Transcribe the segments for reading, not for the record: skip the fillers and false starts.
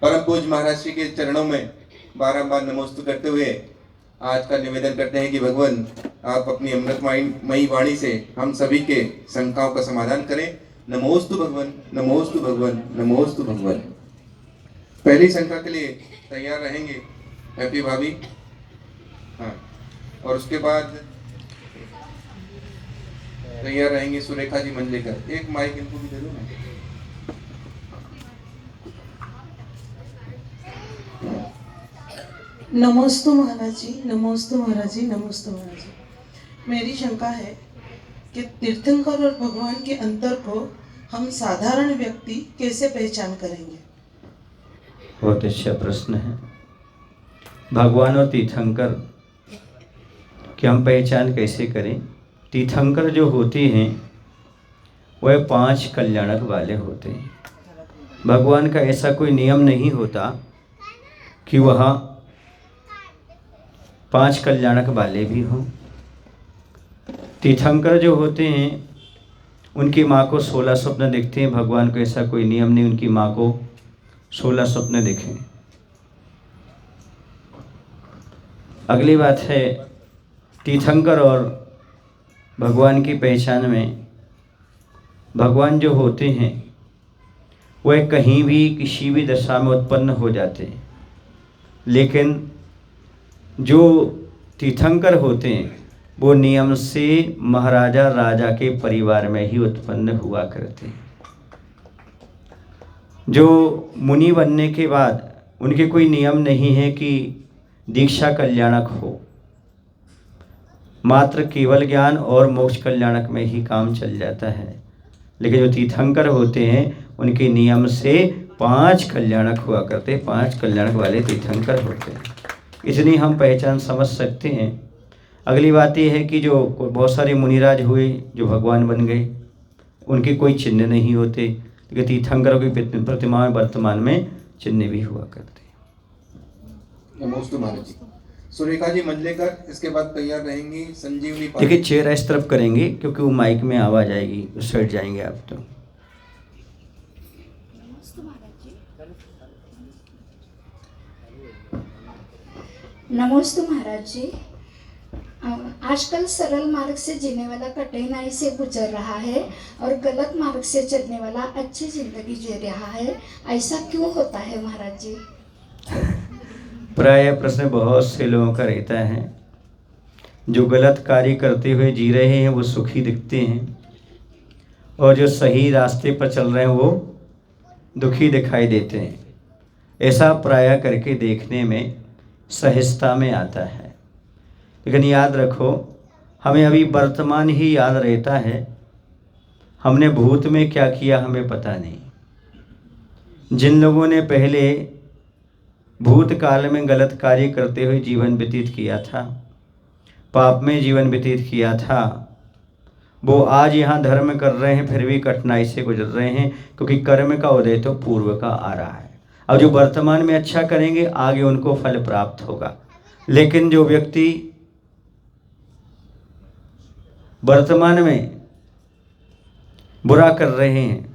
परम पूज्य महाराज श्री के चरणों में बारंबार नमोस्तु करते हुए आज का निवेदन करते हैं कि भगवान आप अपनी अमृतमयी वाणी से हम सभी के शंकाओं का समाधान करें। नमोस्तु भगवान, नमोस्तु भगवान, नमोस्तु भगवान। पहली शंका के लिए तैयार रहेंगे हैप्पी भाभी, हाँ, और उसके बाद तैयार रहेंगे सुरेखा जी मंजलेकर। एक माइक इनको भी दे दो ना। नमोस्तु महाराज जी, नमोस्तु महाराज जी, नमोस्तु महाराज जी। मेरी शंका है कि तीर्थंकर और भगवान के अंतर को हम साधारण व्यक्ति कैसे पहचान करेंगे? बहुत अच्छा प्रश्न है। भगवान और तीर्थंकर की हम पहचान कैसे करें? तीर्थंकर जो होते हैं वह 5 कल्याणक वाले होते हैं। भगवान का ऐसा कोई नियम नहीं होता कि वह 5 कल्याणक वाले भी हों। तीर्थंकर जो होते हैं उनकी माँ को 16 स्वप्न दिखते हैं। भगवान को ऐसा कोई नियम नहीं उनकी माँ को 16 स्वप्न दिखें। अगली बात है, तीर्थंकर और भगवान की पहचान में, भगवान जो होते हैं वह कहीं भी किसी भी दशा में उत्पन्न हो जाते हैं, लेकिन जो तीर्थंकर होते हैं वो नियम से महाराजा राजा के परिवार में ही उत्पन्न हुआ करते हैं। जो मुनि बनने के बाद उनके कोई नियम नहीं है कि दीक्षा कल्याणक हो, मात्र केवल ज्ञान और मोक्ष कल्याणक में ही काम चल जाता है। लेकिन जो तीर्थंकर होते हैं उनके नियम से 5 कल्याणक हुआ करते, 5 कल्याणक वाले तीर्थंकर होते हैं। इतनी हम पहचान समझ सकते हैं। अगली बात यह है कि जो बहुत सारे मुनिराज हुए जो भगवान बन गए, उनके कोई चिन्ह नहीं होते, लेकिन तीर्थंकरों की प्रतिमा में वर्तमान में चिन्ह भी हुआ करते। नमोस्तु महाराज जी। सुरेखा जी मंजलेकर, इसके बाद तैयार रहेंगी संजीवनी। देखिए चेहरा इस तरफ करेंगे क्योंकि वो माइक में आवाज आएगी, उस साइड जाएंगे आप तो। नमोस्तु महाराज जी। आजकल सरल मार्ग से जीने वाला कठिनाई से गुजर रहा है और गलत मार्ग से चलने वाला अच्छी जिंदगी जी रहा है, ऐसा क्यों होता है महाराज जी? प्राय प्रश्न बहुत से लोगों का रहता है। जो गलत कार्य करते हुए जी रहे हैं वो सुखी दिखते हैं, और जो सही रास्ते पर चल रहे हैं वो दुखी दिखाई देते हैं। ऐसा प्राय करके देखने में सहजता में आता है। लेकिन याद रखो, हमें अभी वर्तमान ही याद रहता है, हमने भूत में क्या किया हमें पता नहीं। जिन लोगों ने पहले भूतकाल में गलत कार्य करते हुए जीवन व्यतीत किया था, पाप में जीवन व्यतीत किया था, वो आज यहाँ धर्म कर रहे हैं फिर भी कठिनाई से गुजर रहे हैं, क्योंकि कर्म का उदय तो पूर्व का आ रहा है। अब जो वर्तमान में अच्छा करेंगे आगे उनको फल प्राप्त होगा। लेकिन जो व्यक्ति वर्तमान में बुरा कर रहे हैं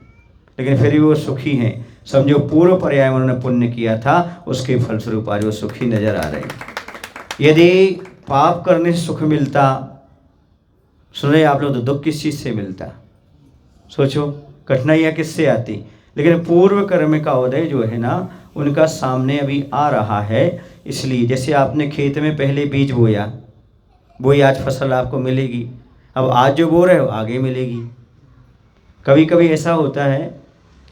लेकिन फिर भी वो सुखी हैं, समझो पूर्व पर्याय में उन्होंने पुण्य किया था, उसके फलस्वरूप आज वो सुखी नजर आ रहे हैं। यदि पाप करने से सुख मिलता, सुन रहे आप लोग, तो दुख किस चीज़ से मिलता? सोचो, कठिनाइयाँ किससे आती? लेकिन पूर्व कर्म का उदय जो है ना, उनका सामने अभी आ रहा है। इसलिए जैसे आपने खेत में पहले बीज बोया, वही आज फसल आपको मिलेगी। अब आज जो बो रहे हो आगे मिलेगी। कभी कभी ऐसा होता है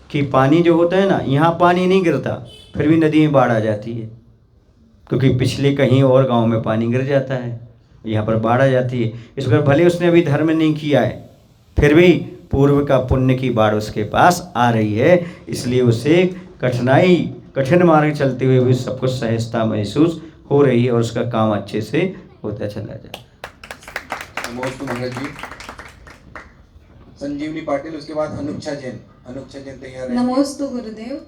कि पानी जो होता है ना, यहाँ पानी नहीं गिरता फिर भी नदी में बाढ़ आ जाती है, क्योंकि पिछले कहीं और गांव में पानी गिर जाता है, यहाँ पर बाढ़ आ जाती है। इस पर भले उसने अभी धर्म नहीं किया है, फिर भी पूर्व का पुण्य की बाढ़ उसके पास आ रही है। इसलिए उसे कठिन मार्ग चलते हुए भी सब कुछ सहजता महसूस हो रही है और उसका काम अच्छे से होता चला जाता है। नमोस्तु महाराज जी। संजीवनी पाटिल, उसके बाद अनुच्छा जैन। अनुच्छा जैन तैयार है। नमोस्तु गुरुदेव।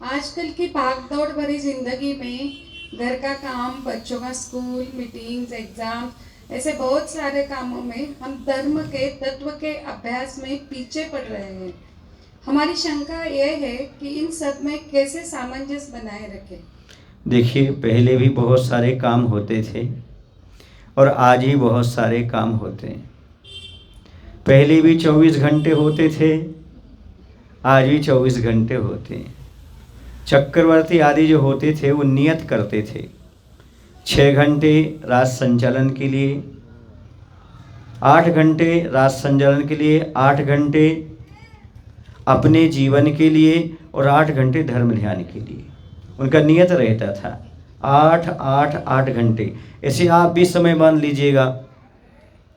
आजकल की भागदौड़ भरी जिंदगी में घर का काम, बच्चों का स्कूल, मीटिंग्स, एग्जाम, ऐसे बहुत सारे कामों में हम धर्म के तत्व के अभ्यास में पीछे पड़ रहे हैं। हमारी शंका यह है कि इन सब में कैसे सामंजस्य बनाए रखें। देखिए, पहले भी बहुत सारे काम होते थे और आज भी बहुत सारे काम होते हैं। पहले भी 24 घंटे होते थे, आज भी 24 घंटे होते हैं। चक्रवर्ती आदि जो होते थे वो नियत करते थे 6 घंटे रात संचालन के लिए, 8 घंटे रात संचालन के लिए, 8 घंटे अपने जीवन के लिए और 8 घंटे धर्म ध्यान के लिए। उनका नियत रहता था 8 8 8 घंटे। ऐसे आप भी समय मान लीजिएगा,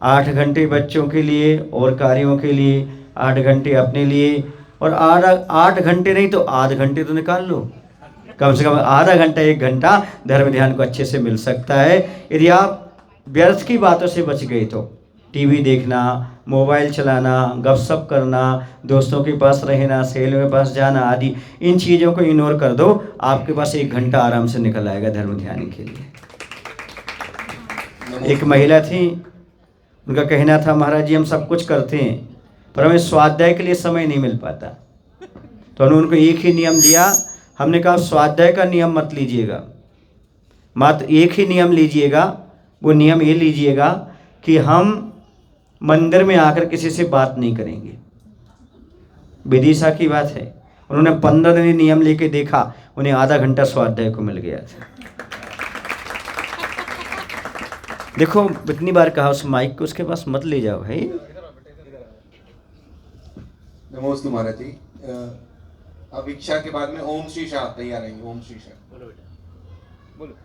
8 घंटे बच्चों के लिए और कार्यों के लिए, 8 घंटे अपने लिए, और 8 घंटे नहीं तो आध घंटे तो निकाल लो। कम से कम आधा घंटा 1 घंटा धर्म ध्यान को अच्छे से मिल सकता है। यदि आप व्यर्थ की बातों से बच गए तो टीवी देखना, मोबाइल चलाना, गपशप करना, दोस्तों के पास रहना, सहेलियों के पास जाना आदि, इन चीज़ों को इग्नोर कर दो, आपके पास 1 घंटा आराम से निकल आएगा धर्म ध्यान के लिए। एक महिला थी, उनका कहना था, महाराज जी हम सब कुछ करते हैं पर हमें स्वाध्याय के लिए समय नहीं मिल पाता। तो हमने उनको एक ही नियम दिया, हमने कहा स्वाध्याय का नियम मत लीजिएगा, मात्र एक ही नियम लीजिएगा। वो नियम ये लीजिएगा कि हम मंदिर में आकर किसी से बात नहीं करेंगे। विदिशा की बात है, उन्होंने 15 दिन नियम लेके देखा, उन्हें आधा घंटा स्वाध्याय को मिल गया था। देखो, इतनी बार कहा उस माइक को उसके पास मत ले जाओ भाई। नमोस्तु महाराज जी। अब इच्छा के बाद में ओम श्री शाह तैयार रहेंगे। ओम श्री शाह बोलो।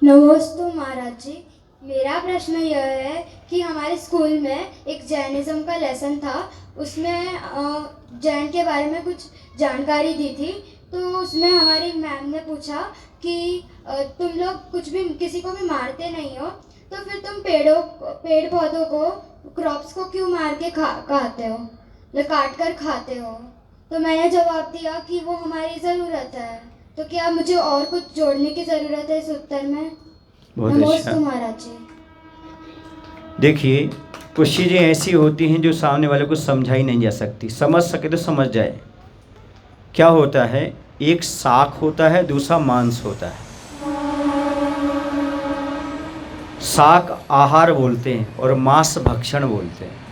नमोस्तु महाराज जी, मेरा प्रश्न यह है कि हमारे स्कूल में एक जैनिज़्म का लेसन था, उसमें जैन के बारे में कुछ जानकारी दी थी। तो उसमें हमारी मैम ने पूछा कि तुम लोग कुछ भी किसी को भी मारते नहीं हो, तो फिर तुम पेड़ पौधों को, क्रॉप्स को क्यों मार के खाते हो, काट कर खाते हो। तो मैंने जवाब दिया कि वो हमारी ज़रूरत है। तो क्या मुझे और कुछ जोड़ने की ज़रूरत है इस उत्तर में? नमस्ते महाराज जी। देखिए, कुछ चीज़ें ऐसी होती हैं जो सामने वाले को समझाई नहीं जा सकती, समझ सके तो समझ जाए। क्या होता है, एक शाक होता है, दूसरा मांस होता है। शाक आहार बोलते हैं और मांस भक्षण बोलते हैं।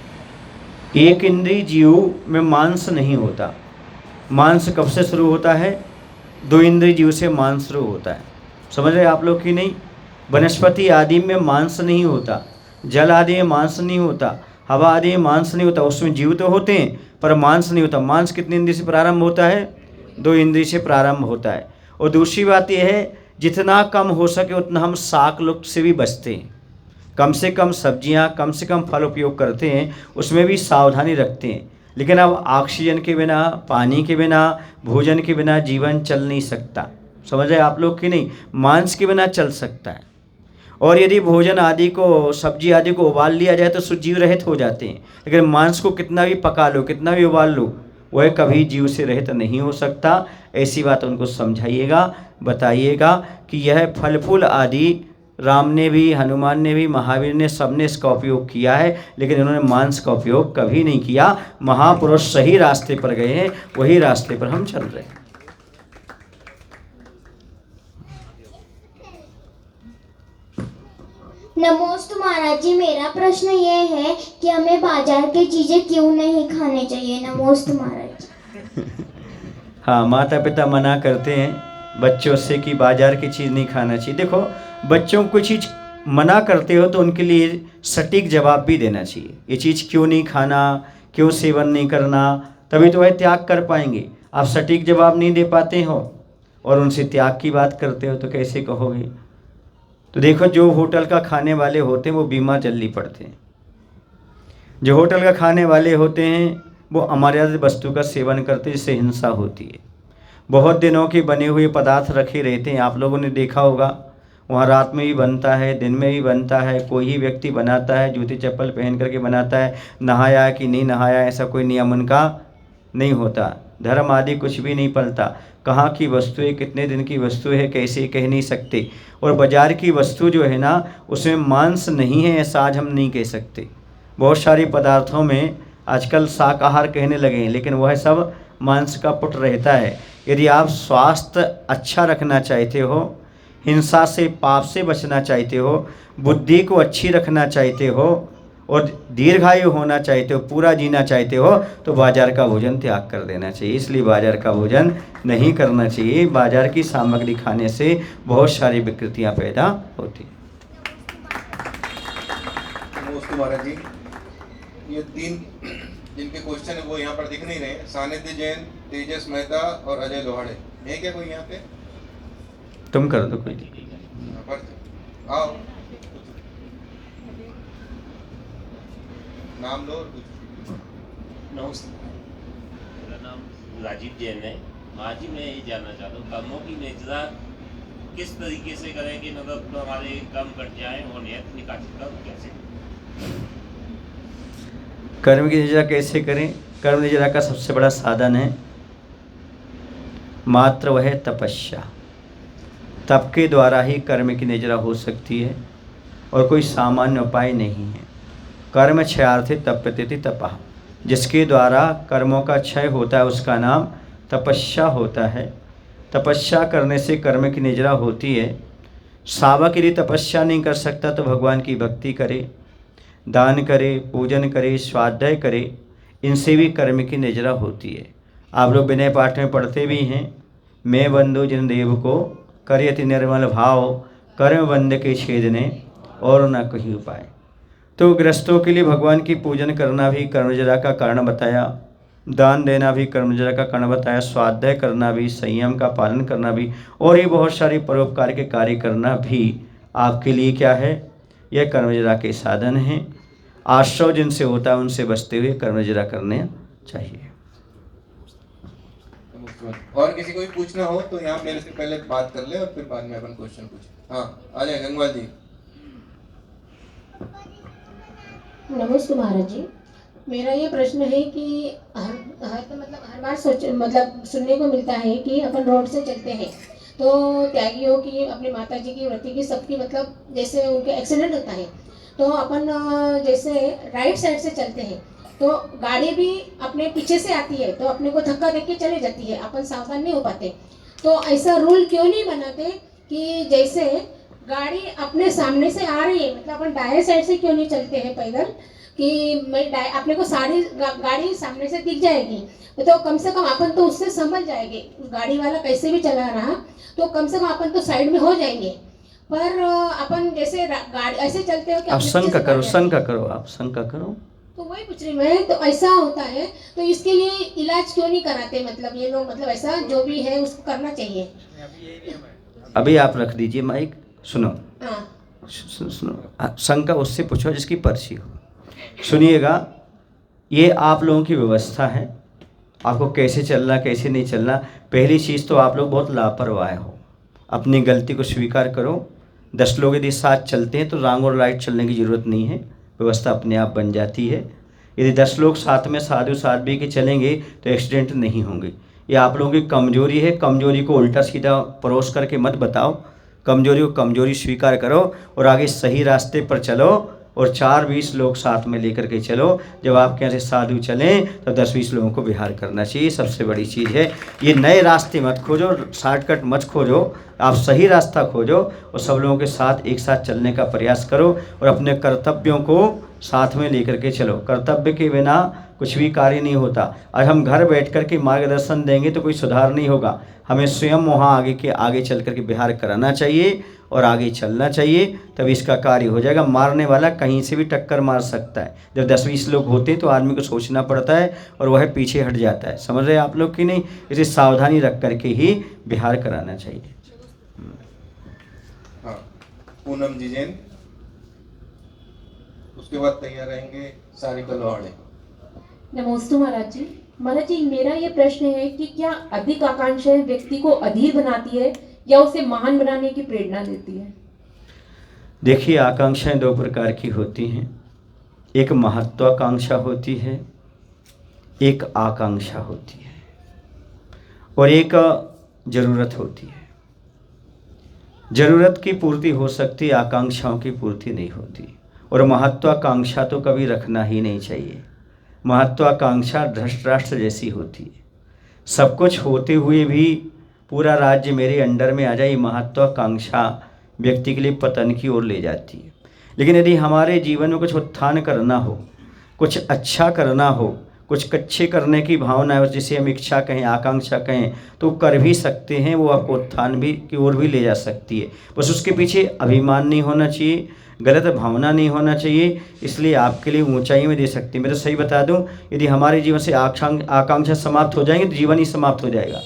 एक इंद्रिय जीव में मांस नहीं होता। मांस कब से शुरू होता है? 2 इंद्रिय जीव से मांस शुरू होता है। समझ रहे आप लोग कि नहीं? वनस्पति आदि में मांस नहीं होता, जल आदि में मांस नहीं होता, हवा आदि में मांस नहीं होता। उसमें जीव तो होते हैं पर मांस नहीं होता। मांस कितने इंद्रिय से प्रारंभ होता है? 2 इंद्रिय से प्रारंभ होता है। और दूसरी बात यह है, जितना कम हो सके उतना हम शाक लुप्त से भी बचते हैं। कम से कम सब्जियां, कम से कम फल उपयोग करते हैं, उसमें भी सावधानी रखते हैं। लेकिन अब ऑक्सीजन के बिना, पानी के बिना, भोजन के बिना जीवन चल नहीं सकता। समझ रहे आप लोग कि नहीं? मांस के बिना चल सकता है। और यदि भोजन आदि को, सब्जी आदि को उबाल लिया जाए तो जीव रहित हो जाते हैं। लेकिन मांस को कितना भी पका लो, कितना भी उबाल लो, वह कभी जीव से रहित नहीं हो सकता। ऐसी बात उनको समझाइएगा, बताइएगा कि यह फल फूल आदि राम ने भी, हनुमान ने भी, महावीर ने, सबने इसका उपयोग किया है, लेकिन इन्होंने मांस का उपयोग कभी नहीं किया। महापुरुष सही रास्ते पर गए हैं, वही रास्ते पर हम चल रहे हैं। नमोस्तु महाराज जी, मेरा प्रश्न ये है कि हमें बाजार की चीज़ें क्यों नहीं खाने चाहिए? नमोस्तु महाराज जी। हाँ, माता पिता मना करते हैं बच्चों से कि बाजार की चीज़ नहीं खाना चाहिए। देखो, बच्चों को चीज़ मना करते हो तो उनके लिए सटीक जवाब भी देना चाहिए। ये चीज़ क्यों नहीं खाना, क्यों सेवन नहीं करना, तभी तो वह त्याग कर पाएंगे। आप सटीक जवाब नहीं दे पाते हो और उनसे त्याग की बात करते हो तो कैसे कहोगे? तो देखो, जो होटल का खाने वाले होते हैं वो बीमार जल्दी पड़ते हैं। जो होटल का खाने वाले होते हैं वो अमर्यादित वस्तु का सेवन करते हैं, जिससे हिंसा होती है। बहुत दिनों के बने हुए पदार्थ रखे रहते हैं, आप लोगों ने देखा होगा। वहाँ रात में भी बनता है, दिन में भी बनता है। कोई ही व्यक्ति बनाता है, जूते चप्पल पहन करके बनाता है। नहाया कि नहीं नहाया ऐसा कोई नियम उनका नहीं होता। धर्म आदि कुछ भी नहीं पलता। कहाँ की वस्तु है, कितने दिन की वस्तु है, कैसे कह नहीं सकते। और बाजार की वस्तु जो है ना, उसमें मांस नहीं है ऐसा आज हम नहीं कह सकते। बहुत सारे पदार्थों में आजकल शाकाहार कहने लगे हैं, लेकिन वह सब मांस का पुट रहता है। यदि आप स्वास्थ्य अच्छा रखना चाहते हो, हिंसा से पाप से बचना चाहते हो, बुद्धि को अच्छी रखना चाहते हो और दीर्घायु होना चाहते हो, पूरा जीना चाहते हो, तो बाजार का भोजन त्याग कर देना चाहिए। इसलिए बाजार का भोजन नहीं करना चाहिए। बाजार की सामग्री खाने से बहुत सारी विकृतियां पैदा होती हैं। नमस्ते महाराज जी, ये 3 जिनके क्वेश्चन है वो यहाँ पर दिख नहीं रहे। सानिध्य जैन, तेजस मेहता और अजय लोहाड़े, है क्या कोई यहाँ पे? तुम कर दो कोई। यहाँ पर आओ, नाम लो और कुछ। नमस्ते, मेरा नाम राजीव जैन है। आज ही मैं ये जानना चाहता हूँ कर्मों की निजता किस तरीके से करें कि मतलब हमारे कर्म कट जाए और नियत निकासित कर्म कैसे करें? कर्म की निजरा कैसे करें? कर्म निजरा का सबसे बड़ा साधन है मात्र वह है तपस्या। तप के द्वारा ही कर्म की निजरा हो सकती है और कोई सामान्य उपाय नहीं है। कर्म क्षयार्थे तप्यते तपः, जिसके द्वारा कर्मों का क्षय होता है उसका नाम तपस्या होता है। तपस्या करने से कर्म की निजरा होती है। सावक यदि तपस्या नहीं कर सकता तो भगवान की भक्ति करे, दान करे, पूजन करे, स्वाध्याय करे, इनसे भी कर्म की निजरा होती है। आप लोग विनय पाठ में पढ़ते भी हैं, मैं बंधु जिन देव को करियति निर्मल भाव, कर्म बंध के छेदने और न कोई उपाय। तो गृहस्थों के लिए भगवान की पूजन करना भी कर्मजरा का कारण बताया, दान देना भी कर्मजरा का कारण बताया, स्वाध्याय करना भी, संयम का पालन करना भी, और ये बहुत सारे परोपकार के कार्य करना भी आपके लिए क्या है? यह कर्मजरा के साधन हैं। आश्रव जिनसे होता है उनसे बचते हुए कर्मजरा करने चाहिए। और किसी को भी पूछना हो तो यहाँ मेरे से पहले बात कर ले और फिर बाद में अपन क्वेश्चन पूछे। हाँ, आ जाए गंगवाल जी। नमस्ते महाराज जी, मेरा ये प्रश्न है कि हर बार सुनने को मिलता है कि अपन रोड से चलते हैं तो त्यागियों की, अपनी माता जी की, व्रती की, सबकी जैसे उनके एक्सीडेंट होता है तो अपन जैसे राइट साइड से चलते हैं तो गाड़ी भी अपने पीछे से आती है तो अपने को धक्का दे के चले जाती है, अपन सावधान नहीं हो पाते। तो ऐसा रूल क्यों नहीं बनाते कि जैसे गाड़ी अपने सामने से आ रही है, मतलब अपन दाएं साइड से क्यों नहीं चलते हैं पैदल कि अपने को सारी गाड़ी सामने से दिख जाएगी तो कम से कम अपन तो उससे संभल जाएंगे। गाड़ी वाला कैसे भी चला रहा तो कम से कम अपन तो साइड में हो जाएंगे। पर अपन जैसे गाड़ी ऐसे चलते हो कि आप शंका करो, आप शंका करो। तो वही पूछ रही मैं, तो ऐसा होता है तो इसके लिए इलाज क्यों नहीं कराते? मतलब ये लोग ऐसा जो भी है उसको करना चाहिए। अभी आप रख दीजिए माइक, सुनो। हाँ, सुनो, शंका उससे पूछो जिसकी पर्ची हो। सुनिएगा, ये आप लोगों की व्यवस्था है, आपको कैसे चलना कैसे नहीं चलना। पहली चीज़ तो आप लोग बहुत लापरवाह हो, अपनी गलती को स्वीकार करो। 10 लोग यदि साथ चलते हैं तो रॉन्ग और राइट चलने की ज़रूरत नहीं है, व्यवस्था अपने आप बन जाती है। यदि 10 लोग साथ में साधु साध्वी के चलेंगे तो एक्सीडेंट नहीं होंगे। ये आप लोगों की कमजोरी है, कमजोरी को उल्टा सीधा परोस करके मत बताओ। कमजोरी को कमजोरी स्वीकार करो और आगे सही रास्ते पर चलो और 4-20 लोग साथ में लेकर के चलो। जब आपके यहाँ से साधु चलें तो 10-20 लोगों को विहार करना चाहिए, सबसे बड़ी चीज़ है। ये नए रास्ते मत खोजो, शॉर्टकट मत खोजो, आप सही रास्ता खोजो और सब लोगों के साथ एक साथ चलने का प्रयास करो और अपने कर्तव्यों को साथ में लेकर के चलो। कर्तव्य के बिना कुछ भी कार्य नहीं होता। आज हम घर बैठ कर के मार्गदर्शन देंगे तो कोई सुधार नहीं होगा। हमें स्वयं वहाँ आगे चल कर के विहार कराना चाहिए और आगे चलना चाहिए, तब इसका कार्य हो जाएगा। मारने वाला कहीं से भी टक्कर मार सकता है। जब 10-20 लोग होते हैं तो आदमी को सोचना पड़ता है और वह पीछे हट जाता है। समझ रहे हैं आप लोग कि नहीं? इसे सावधानी रख करके ही विहार कराना चाहिए। हाँ, पूनम जी जैन, उसके बाद तैयार रहेंगे सारिका लोहाड़े। नमस्ते महाराज जी। महाराज जी, मेरा ये प्रश्न है कि क्या अधिक आकांक्षाएं व्यक्ति को अधीर बनाती है या उसे महान बनाने की प्रेरणा देती है? देखिए, आकांक्षाएं 2 प्रकार की होती हैं। एक महत्वाकांक्षा होती है, एक आकांक्षा होती है, और एक ज़रूरत होती है। ज़रूरत की पूर्ति हो सकती, आकांक्षाओं की पूर्ति नहीं होती। और महत्वाकांक्षा तो कभी रखना ही नहीं चाहिए। महत्वाकांक्षा धृतराष्ट्र जैसी होती है। सब कुछ होते हुए भी पूरा राज्य मेरे अंडर में आ जाए, महत्वाकांक्षा व्यक्ति के लिए पतन की ओर ले जाती है। लेकिन यदि हमारे जीवन में कुछ उत्थान करना हो, कुछ अच्छा करना हो, कुछ अच्छे करने की भावना है, जिसे हम इच्छा कहें, आकांक्षा कहें, तो कर भी सकते हैं। वो आपको उत्थान भी की ओर भी ले जा सकती है। बस उसके पीछे अभिमान नहीं होना चाहिए, गलत भावना नहीं होना चाहिए, इसलिए आपके लिए ऊंचाई में दे सकती है। मैं तो सही बता दूं, यदि हमारे जीवन से आकांक्षा समाप्त हो जाएंगे तो जीवन ही समाप्त हो जाएगा।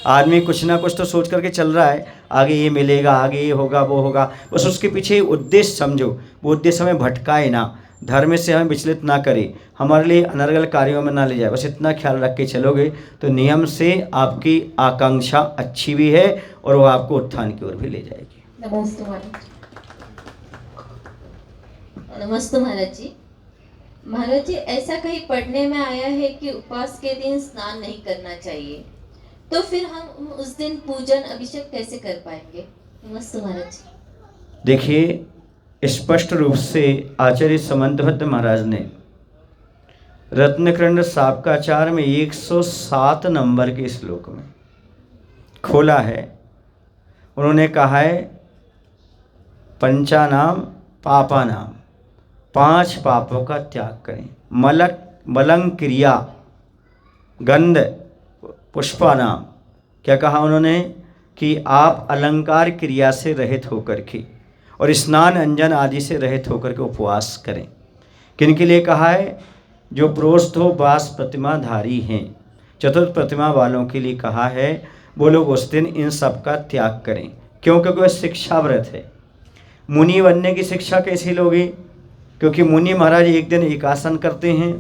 आदमी कुछ ना कुछ तो सोच करके चल रहा है, आगे ये मिलेगा, आगे ये होगा, वो होगा, बस उसके पीछे उद्देश्य समझो, वो उद्देश्य हमें भटकाए ना, धर्म से हमें विचलित ना करे, हमारे लिए अनर्गल कार्यों में ना ले जाए। बस इतना ख्याल रख के चलोगे तो नियम से आपकी आकांक्षा अच्छी भी है और वो आपको उत्थान की ओर भी ले जाएगी। नमोस्तु महाराज। नमस्ते महाराज जी। महाराज जी, ऐसा कहीं पढ़ने में आया है कि उपवास के दिन स्नान नहीं करना चाहिए, तो फिर हम उस दिन पूजन अभिषेक कैसे कर पाएंगे? नमस्ते महाराज जी। देखिए, स्पष्ट रूप से आचार्य समंतभद्र महाराज ने रत्नखंड साबकाचार में 107 नंबर के श्लोक में खोला है। उन्होंने कहा है, पंचानाम पापानाम, 5 पापों का त्याग करें। मलंग क्रिया गंध पुष्पानाम, क्या कहा उन्होंने कि आप अलंकार क्रिया से रहित होकर के और स्नान अंजन आदि से रहित होकर के उपवास करें। किन के लिए कहा है? जो प्रोष्ठोपास प्रतिमाधारी हैं, चतुर्थ प्रतिमा वालों के लिए कहा है। वो लोग उस दिन इन सब का त्याग करें। क्यों? क्योंकि वह शिक्षा व्रत है। मुनि बनने की शिक्षा कैसे लोगे? क्योंकि मुनि महाराज एक दिन एकासन करते हैं,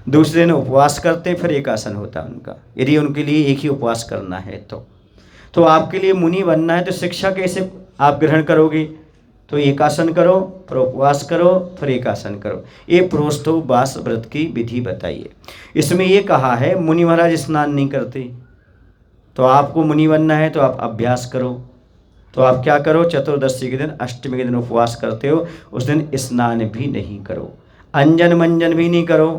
दूसरे दिन उपवास करते हैं, फिर एकासन होता है उनका, यदि उनके लिए एक ही उपवास करना है तो आपके लिए मुनि बनना है तो शिक्षा कैसे आप ग्रहण करोगे? तो एकासन करो, फिर उपवास करो, फिर एकासन करो। ये प्रोष्ठोपवास व्रत की विधि बताइए। इसमें ये कहा है मुनि महाराज स्नान नहीं करते, तो आपको मुनि बनना है तो आप अभ्यास करो। तो आप क्या करो? चतुर्दशी के दिन, अष्टमी के दिन उपवास करते हो, उस दिन स्नान भी नहीं करो, अंजन मंजन भी नहीं करो।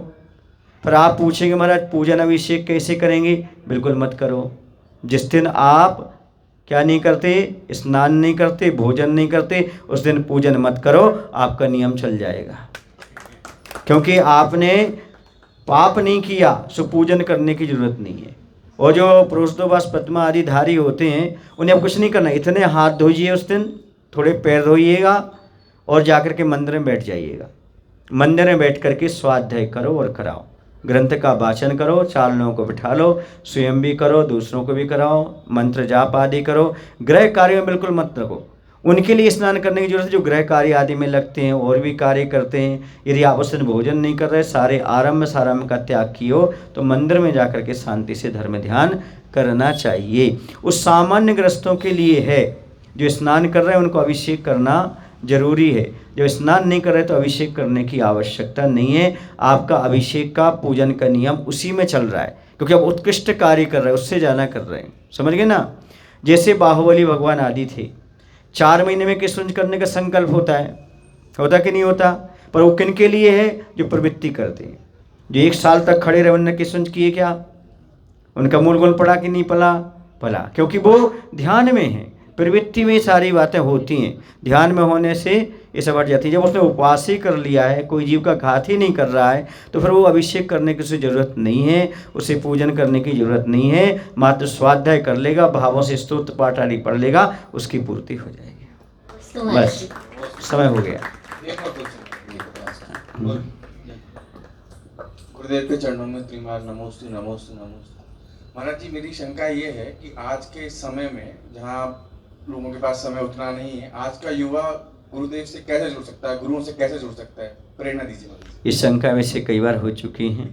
फिर आप पूछेंगे महाराज पूजन अभिषेक कैसे करेंगे? बिल्कुल मत करो। जिस दिन आप क्या नहीं करते, स्नान नहीं करते, भोजन नहीं करते, उस दिन पूजन मत करो, आपका नियम चल जाएगा। क्योंकि आपने पाप नहीं किया, सो पूजन करने की जरूरत नहीं है। और जो प्रोष्ठोपास प्रतिमा आदि धारी होते हैं, उन्हें अब कुछ नहीं करना, इतने हाथ धोइए उस दिन, थोड़े पैर धोइएगा और जाकर के मंदिर में बैठ जाइएगा। मंदिर में बैठ करके स्वाध्याय करो और कराओ, ग्रंथ का वाचन करो, 4 लोगों को बिठा लो, स्वयं भी करो, दूसरों को भी कराओ, मंत्र जाप आदि करो। गृह कार्य में बिल्कुल मत रखो। उनके लिए स्नान करने की जरूरत है जो गृह कार्य आदि में लगते हैं और भी कार्य करते हैं। यदि आप उस दिन भोजन नहीं कर रहे, सारे आरंभ सारंभ का त्याग किए हो, तो मंदिर में जाकर के शांति से धर्म ध्यान करना चाहिए। उस सामान्य ग्रस्तों के लिए है, जो स्नान कर रहे हैं उनको अभिषेक करना जरूरी है। जो स्नान नहीं कर रहे तो अभिषेक करने की आवश्यकता नहीं है। आपका अभिषेक का पूजन का नियम उसी में चल रहा है, क्योंकि आप उत्कृष्ट कार्य कर रहे हैं, उससे ज़्यादा कर रहे हैं। समझ गए ना? जैसे बाहुबली भगवान आदि थे, 4 महीने में किसुंज करने का संकल्प होता कि नहीं होता? पर वो किन के लिए है? जो प्रवृत्ति करते हैं। जो 1 साल तक खड़े रहे उन्होंने किसुंज किए क्या? उनका मूल गुण पड़ा कि नहीं पला? क्योंकि वो ध्यान में है, प्रवृत्ति में सारी बातें होती हैं। ध्यान में होने से ये सब हट जाती है। जब उसने उपवास ही कर लिया है, कोई जीव का घात ही नहीं कर रहा है, तो फिर वो अभिषेक करने की उसे ज़रूरत नहीं है, उसे पूजन करने की ज़रूरत नहीं है। मात्र स्वाध्याय कर लेगा, भावों से स्तोत्र पाठ आदि पढ़ लेगा, उसकी पूर्ति हो जाएगी। बस समय हो गया। गुरुदेव के चरणों में त्रिमार नमोस्तु नमोस्तु नमोस्तु। महाराज जी, मेरी शंका ये है कि आज के समय में जहाँ लोगों के पास समय उतना नहीं है, आज का युवा गुरुदेव से कैसे जुड़ सकता है, गुरुओं से कैसे जुड़ सकता है? प्रेरणा दीजिए। इस शंका वैसे कई बार हो चुकी हैं।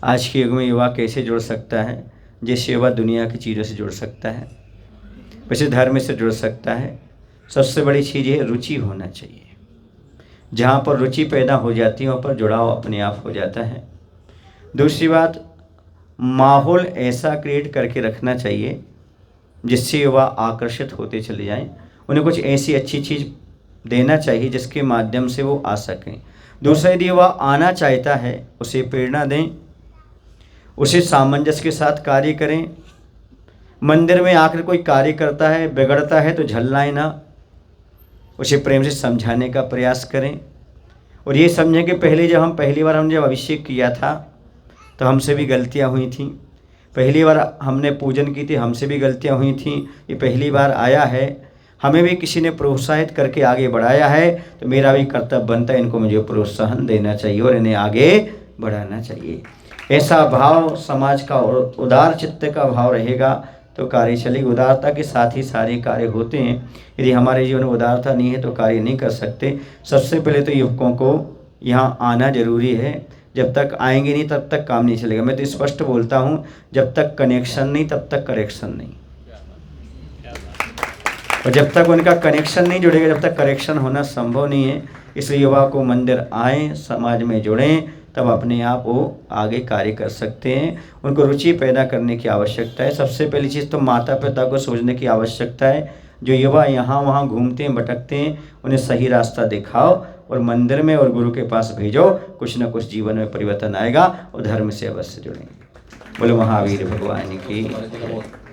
आज के युग में युवा कैसे जुड़ सकता है? जैसे युवा दुनिया की चीज़ों से जुड़ सकता है, वैसे धर्म से जुड़ सकता है। सबसे बड़ी चीज़ है रुचि होना चाहिए। जहाँ पर रुचि पैदा हो जाती है वहाँ पर जुड़ाव अपने आप हो जाता है। दूसरी बात, माहौल ऐसा क्रिएट करके रखना चाहिए जिससे युवा आकर्षित होते चले जाएं। उन्हें कुछ ऐसी अच्छी चीज़ देना चाहिए जिसके माध्यम से वो आ सकें। दूसरा, यदि वह आना चाहता है उसे प्रेरणा दें, उसे सामंजस्य के साथ कार्य करें। मंदिर में आकर कोई कार्य करता है, बिगड़ता है तो झल्लाएं ना, उसे प्रेम से समझाने का प्रयास करें। और ये समझें कि पहले पहली बार हमने जब अभिषेक किया था तो हमसे भी गलतियां हुई थी, पहली बार हमने पूजन की थी, हमसे भी गलतियां हुई थी, ये पहली बार आया है, हमें भी किसी ने प्रोत्साहित करके आगे बढ़ाया है, तो मेरा भी कर्तव्य बनता है इनको मुझे प्रोत्साहन देना चाहिए और इन्हें आगे बढ़ाना चाहिए। ऐसा भाव समाज का उदार चित्त का भाव रहेगा तो कार्य चलेगी। उदारता के साथ ही सारे कार्य होते हैं। यदि हमारे जीवन में उदारता नहीं है तो कार्य नहीं कर सकते। सबसे पहले तो युवकों को यहाँ आना जरूरी है। जब तक आएंगे नहीं तब तक काम नहीं चलेगा। मैं तो स्पष्ट बोलता हूँ, जब तक कनेक्शन नहीं तब तक करेक्शन नहीं, और जब तक उनका कनेक्शन नहीं जुड़ेगा जब तक करेक्शन होना संभव नहीं है। इसलिए युवा को मंदिर आएँ, समाज में जुड़ें, तब अपने आप वो आगे कार्य कर सकते हैं। उनको रुचि पैदा करने की आवश्यकता है। सबसे पहली चीज़ तो माता पिता को सोचने की आवश्यकता है। जो युवा यहाँ वहाँ घूमते हैं, भटकते हैं, उन्हें सही रास्ता दिखाओ और मंदिर में और गुरु के पास भेजो, कुछ न कुछ जीवन में परिवर्तन आएगा और धर्म से अवश्य जुड़ेंगे। बोलो महावीर भगवान की।